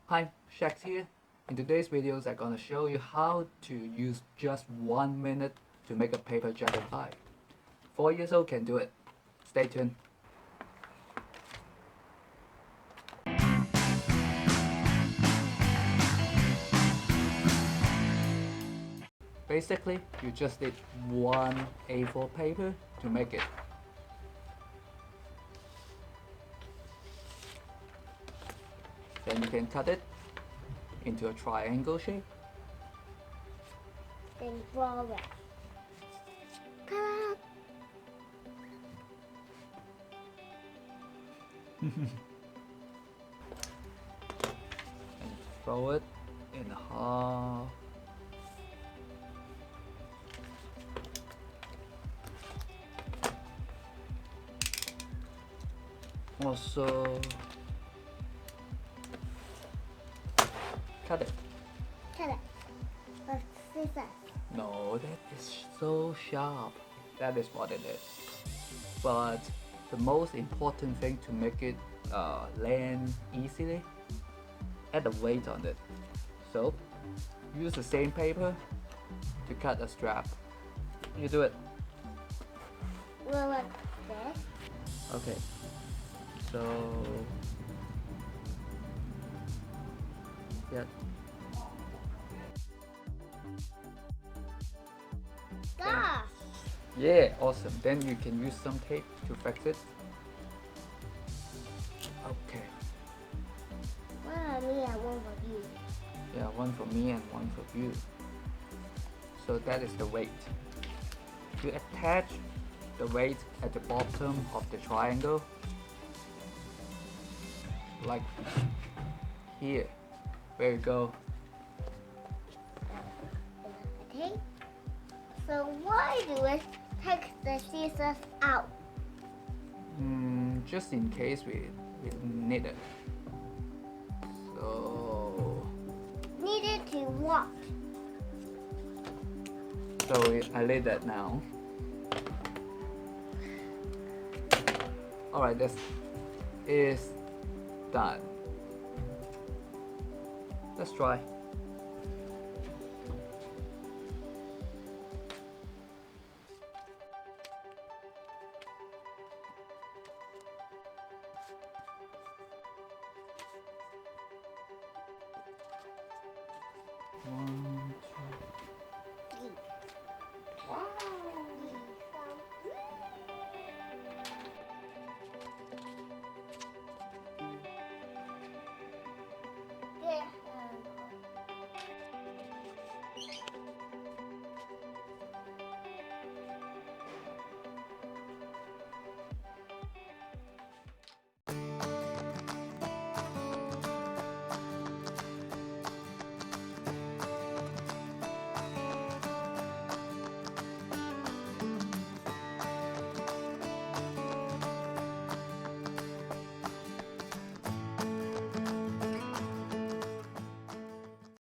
Hi, Shax here. In today's videos, I'm gonna show you how to use just 1 minute to make a paper dragonfly. 4 years old can do it. Stay tuned. Basically, you just need one A4 paper to make it. Then you can cut it into a triangle shape. Then draw it. Ta-da! And throw it in half. Also, cut it. Cut it. With scissors. No, that is so sharp. That is what it is. But the most important thing to make it land easily, add a weight on it. So, use the same paper to cut a strap. You do it. Well, like this. Okay. So, yeah. Gosh! Yeah, awesome. Then you can use some tape to fix it. Okay. One for me and one for you. Yeah, one for me and one for you. So that is the weight. You attach the weight at the bottom of the triangle, like here. There you go. Okay. So why do we take the scissors out? Just in case we need it. So Needed to what? I laid that now. Alright, this is done. Let's try. One, two.